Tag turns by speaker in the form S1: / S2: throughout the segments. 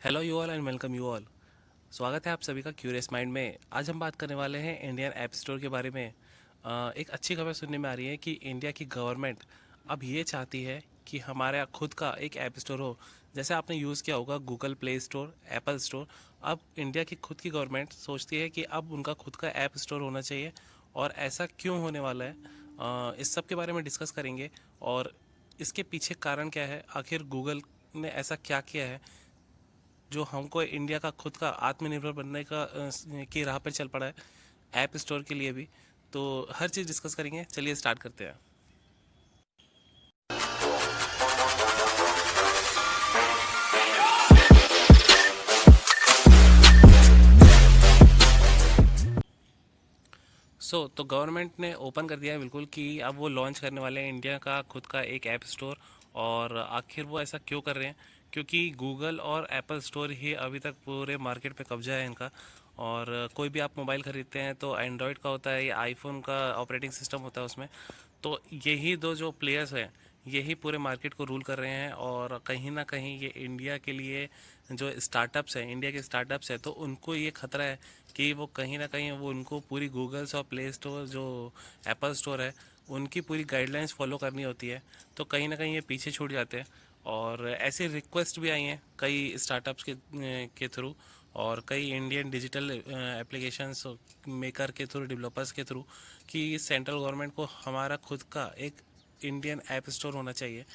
S1: Hello you all and welcome you all. स्वागत है आप सभी का क्यूरियस माइंड में। आज हम बात करने वाले हैं इंडियन ऐप स्टोर के बारे में। एक अच्छी खबर सुनने में आ रही है कि इंडिया की गवर्नमेंट अब ये चाहती है कि हमारा खुद का एक ऐप स्टोर हो। जैसे आपने यूज़ किया होगा Google play store, Apple store. अब इंडिया की खुद की गवर्नमेंट सोचती है कि अब उनका खुद का ऐप स्टोर होना चाहिए। और ऐसा क्यों होने वाला है, इस सब के बारे में डिस्कस करेंगे। और इसके पीछे कारण क्या है, आखिर गूगल ने ऐसा क्या किया है जो हमको इंडिया का खुद का आत्मनिर्भर बनने का की राह पर चल पड़ा है, ऐप स्टोर के लिए भी। तो हर चीज़ डिस्कस करेंगे, चलिए स्टार्ट करते हैं। तो गवर्नमेंट ने ओपन कर दिया है बिल्कुल कि अब वो लॉन्च करने वाले हैं इंडिया का खुद का एक ऐप स्टोर। और आखिर वो ऐसा क्यों कर रहे हैं? क्योंकि गूगल और एप्पल स्टोर ही अभी तक पूरे मार्केट पे कब्जा है इनका। और कोई भी आप मोबाइल ख़रीदते हैं तो एंड्रॉयड का होता है या आईफोन का ऑपरेटिंग सिस्टम होता है उसमें। तो यही दो जो प्लेयर्स हैं, यही पूरे मार्केट को रूल कर रहे हैं। और कहीं ना कहीं ये इंडिया के लिए जो स्टार्टअप्स हैं, इंडिया के स्टार्टअप्स हैं, तो उनको ये खतरा है कि वो कहीं ना कहीं वो उनको पूरी गूगल्स और प्ले स्टोर जो एप्पल स्टोर है उनकी पूरी गाइडलाइंस फॉलो करनी होती है। तो कहीं ना कहीं ये पीछे छूट जाते हैं। और ऐसी रिक्वेस्ट भी आई हैं कई स्टार्टअप्स के थ्रू और कई इंडियन डिजिटल एप्लीकेशंस मेकर के थ्रू, डेवलपर्स के थ्रू, कि सेंट्रल गवर्नमेंट को हमारा खुद का एक इंडियन ऐप स्टोर होना चाहिए।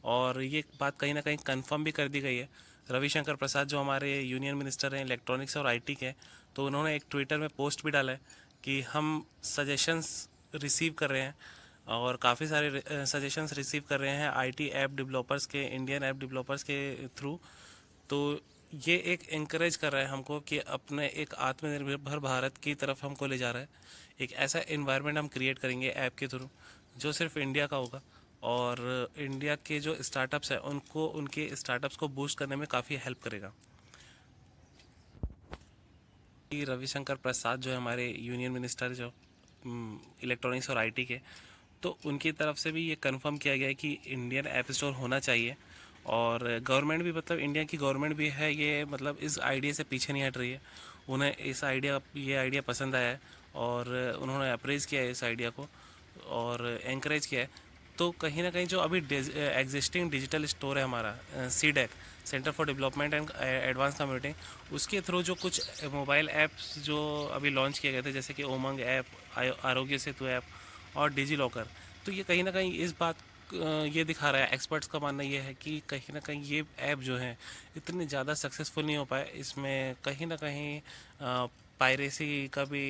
S1: और ये बात कहीं ना कहीं कंफर्म भी कर दी गई है। रविशंकर प्रसाद जो हमारे यूनियन मिनिस्टर हैं इलेक्ट्रॉनिक्स और आईटी के, तो उन्होंने एक ट्विटर में पोस्ट भी डाला है कि हम सजेशंस रिसीव कर रहे हैं और काफ़ी सारे सजेशंस रिसीव कर रहे हैं आईटी ऐप डेवलपर्स के, इंडियन ऐप डेवलपर्स के थ्रू। तो ये एक इंकरेज कर रहा है हमको कि अपने एक आत्मनिर्भर भारत की तरफ हमको ले जा रहा है। एक ऐसा इन्वायरमेंट हम क्रिएट करेंगे ऐप के थ्रू जो सिर्फ इंडिया का होगा। और इंडिया के जो स्टार्टअप्स हैं उनको, उनके स्टार्टअप्स को बूस्ट करने में काफ़ी हेल्प करेगा। कि रविशंकर प्रसाद जो है हमारे यूनियन मिनिस्टर जो इलेक्ट्रॉनिक्स और आईटी के, तो उनकी तरफ से भी ये कंफर्म किया गया है कि इंडियन ऐप स्टोर होना चाहिए। और गवर्नमेंट भी, मतलब इंडिया की गवर्नमेंट भी है ये, मतलब इस आइडिया से पीछे नहीं हट रही है। उन्हें ये आइडिया पसंद आया है और उन्होंने अप्रेज़ किया है इस आइडिया को और एंकरेज किया है। तो कहीं ना कहीं जो अभी एग्जिस्टिंग डिजिटल स्टोर है हमारा CDAC, centre for development and advance computing, उसके थ्रू जो कुछ मोबाइल ऐप्स जो अभी लॉन्च किए गए थे, जैसे कि उमंग ऐप, आरोग्य सेतु ऐप और डिजी लॉकर, तो ये कहीं ना कहीं इस बात ये दिखा रहा है, एक्सपर्ट्स का मानना ये है कि कहीं ना कहीं ये ऐप जो हैं इतने ज़्यादा सक्सेसफुल नहीं हो पाए। इसमें कहीं ना कहीं पायरेसी का भी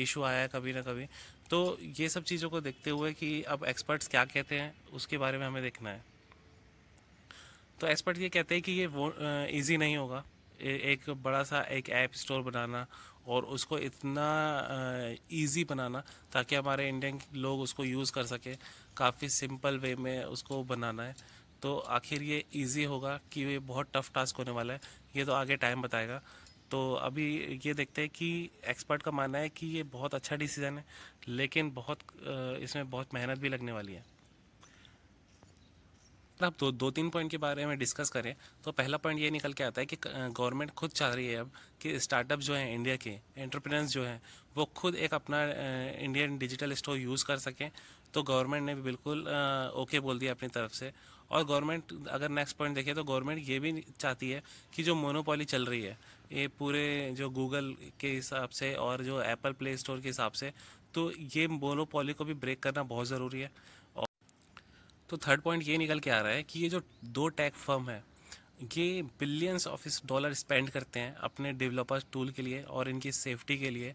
S1: इशू आया है कभी ना कभी। तो ये सब चीज़ों को देखते हुए कि अब एक्सपर्ट्स क्या कहते हैं उसके बारे में हमें देखना है। तो एक्सपर्ट ये कहते हैं कि ये वो इजी नहीं होगा एक बड़ा सा एक ऐप स्टोर बनाना और उसको इतना इजी बनाना ताकि हमारे इंडियन लोग उसको यूज़ कर सके। काफ़ी सिंपल वे में उसको बनाना है। तो आखिर ये इजी होगा कि ये बहुत टफ टास्क होने वाला है, ये तो आगे टाइम बताएगा। तो अभी ये देखते हैं कि एक्सपर्ट का मानना है कि ये बहुत अच्छा डिसीज़न है, लेकिन इसमें बहुत मेहनत भी लगने वाली है। अगर आप दो तीन पॉइंट के बारे में डिस्कस करें तो पहला पॉइंट ये निकल के आता है कि गवर्नमेंट खुद चाह रही है अब कि स्टार्टअप जो हैं, इंडिया के एंटरप्रेन्योर्स जो हैं, वो खुद एक अपना इंडियन डिजिटल स्टोर यूज़ कर सकें। तो गवर्नमेंट ने भी बिल्कुल ओके बोल दिया अपनी तरफ से। और गवर्नमेंट, अगर नेक्स्ट पॉइंट देखें तो गवर्नमेंट ये भी चाहती है कि जो मोनोपोली चल रही है ये पूरे जो गूगल के हिसाब से और जो एप्पल प्ले स्टोर के हिसाब से, तो ये मोनोपोली को भी ब्रेक करना बहुत ज़रूरी है। तो थर्ड पॉइंट ये निकल के आ रहा है कि ये जो दो टेक फर्म है, ये बिलियंस ऑफ इस डॉलर स्पेंड करते हैं अपने डेवलपर टूल के लिए और इनकी सेफ्टी के लिए।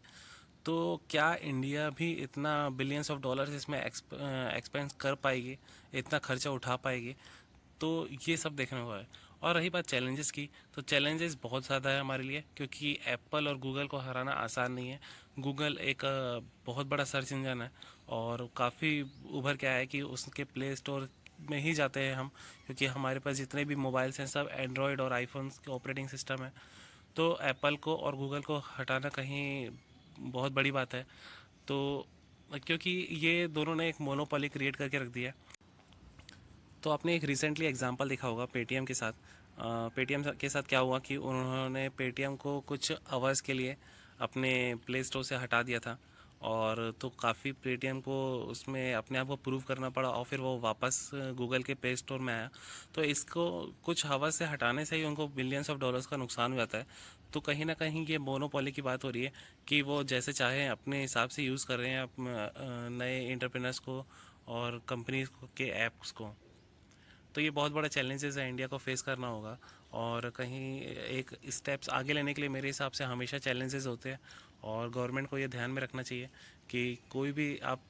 S1: तो क्या इंडिया भी इतना बिलियंस ऑफ डॉलर्स इसमें एक्सपेंस कर पाएगी, इतना खर्चा उठा पाएगी? तो ये सब देखने को है। और रही बात चैलेंजेस की, तो चैलेंजेस बहुत ज़्यादा है हमारे लिए, क्योंकि एप्पल और गूगल को हराना आसान नहीं है। गूगल एक बहुत बड़ा सर्च इंजन है और काफ़ी उभर के आया है कि उसके प्ले स्टोर में ही जाते हैं हम, क्योंकि हमारे पास जितने भी मोबाइल्स हैं सब एंड्रॉयड और आईफोन के ऑपरेटिंग सिस्टम है। तो एप्पल को और गूगल को हटाना कहीं बहुत बड़ी बात है। तो क्योंकि ये दोनों ने एक मोनोपोली क्रिएट करके रख दिया है। तो आपने एक रिसेंटली एग्जांपल देखा होगा पेटीएम के साथ। पेटीएम के साथ क्या हुआ कि उन्होंने पेटीएम को कुछ आवर्स के लिए अपने प्ले स्टोर से हटा दिया था, और तो काफ़ी पेटीएम को उसमें अपने आप को प्रूव करना पड़ा, और फिर वो वापस गूगल के प्ले स्टोर में आया। तो इसको कुछ हवस से हटाने से ही उनको बिलियंस ऑफ डॉलर्स का नुकसान हो जाता है। तो कहीं ना कहीं ये मोनोपोली की बात हो रही है कि वो जैसे चाहे अपने हिसाब से यूज़ कर रहे हैं नए एंटरप्रेनर्स को और कंपनीज के ऐप्स को। तो ये बहुत बड़ा चैलेंजेस है, इंडिया को फेस करना होगा। और कहीं एक स्टेप्स आगे लेने के लिए मेरे हिसाब से हमेशा चैलेंजेस होते हैं, और गवर्नमेंट को ये ध्यान में रखना चाहिए कि कोई भी आप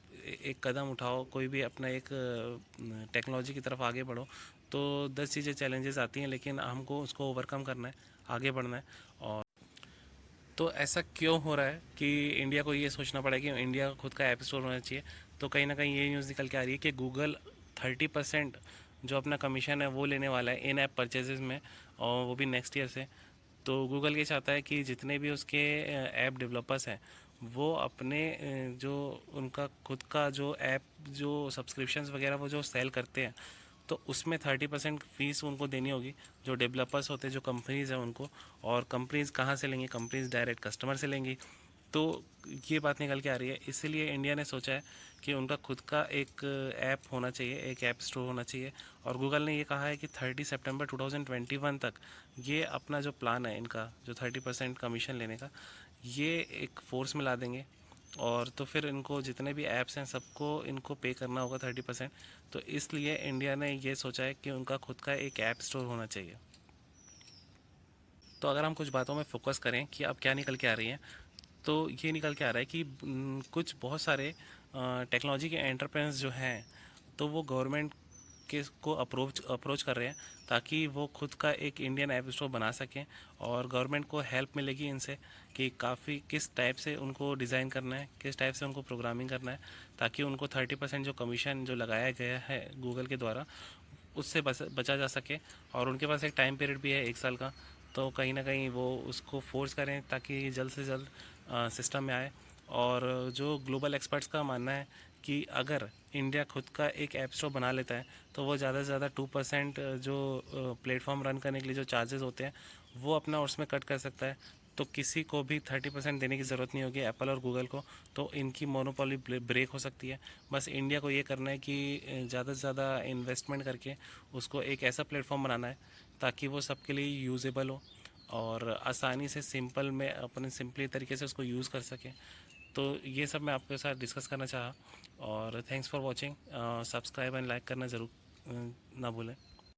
S1: एक कदम उठाओ, कोई भी अपना एक टेक्नोलॉजी की तरफ आगे बढ़ो, तो 10 चीज़ें चैलेंजेस आती हैं, लेकिन हमको उसको ओवरकम करना है, आगे बढ़ना है। और तो ऐसा क्यों हो रहा है कि इंडिया को ये सोचना पड़ा कि इंडिया का खुद का ऐप स्टोर होना चाहिए? तो कहीं ना कहीं ये न्यूज़ निकल के आ रही है कि गूगल 30% जो अपना कमीशन है वो लेने वाला है इन ऐप परचेजेस में, और वो भी नेक्स्ट ईयर से। तो गूगल ये चाहता है कि जितने भी उसके ऐप डेवलपर्स हैं वो अपने जो उनका खुद का जो ऐप जो सब्सक्रिप्शंस वगैरह वो जो सेल करते हैं, तो उसमें 30% फीस उनको देनी होगी, जो डेवलपर्स होते हैं, जो कंपनीज़ हैं उनको। और कंपनीज़ कहाँ से लेंगी? कंपनीज़ डायरेक्ट कस्टमर से लेंगी। तो ये बात निकल के आ रही है, इसीलिए इंडिया ने सोचा है कि उनका खुद का एक ऐप होना चाहिए, एक ऐप स्टोर होना चाहिए। और गूगल ने ये कहा है कि 30 सितंबर 2021 तक ये अपना जो प्लान है इनका, जो 30% कमीशन लेने का, ये एक फोर्स में ला देंगे। और तो फिर इनको जितने भी ऐप्स हैं सबको इनको पे करना होगा 30%। तो इसलिए इंडिया ने ये सोचा है कि उनका खुद का एक ऐप स्टोर होना चाहिए। तो अगर हम कुछ बातों में फोकस करें कि अब क्या निकल के आ रही है, तो ये निकल के आ रहा है कि कुछ बहुत सारे टेक्नोलॉजी के एंटरप्रेन्योर्स जो हैं, तो वो गवर्नमेंट के को अप्रोच कर रहे हैं ताकि वो खुद का एक इंडियन ऐप स्टोर बना सकें। और गवर्नमेंट को हेल्प मिलेगी इनसे कि काफ़ी किस टाइप से उनको डिज़ाइन करना है, किस टाइप से उनको प्रोग्रामिंग करना है, ताकि उनको 30% जो कमीशन जो लगाया गया है गूगल के द्वारा उससे बचा जा सके। और उनके पास एक टाइम पीरियड भी है 1 साल का। तो कहीं ना कहीं वो उसको फोर्स करें ताकि जल्द से जल्द सिस्टम में आए। और जो ग्लोबल एक्सपर्ट्स का मानना है कि अगर इंडिया खुद का एक ऐप स्टोर बना लेता है तो वो ज़्यादा से ज़्यादा 2% जो प्लेटफॉर्म रन करने के लिए जो चार्जेस होते हैं वो अपना उसमें कट कर सकता है। तो किसी को भी 30% देने की ज़रूरत नहीं होगी, एप्पल और गूगल को। तो इनकी मोनोपोली ब्रेक हो सकती है। बस इंडिया को ये करना है कि ज़्यादा से ज़्यादा इन्वेस्टमेंट करके उसको एक ऐसा प्लेटफॉर्म बनाना है ताकि वो सबके लिए यूजेबल हो, और आसानी से सिंपल में अपने सिंपली तरीके से उसको यूज़ कर सकें। तो ये सब मैं आपके साथ डिस्कस करना चाहा। और thanks for watching. Subscribe and like करना ज़रूर ना भूलें।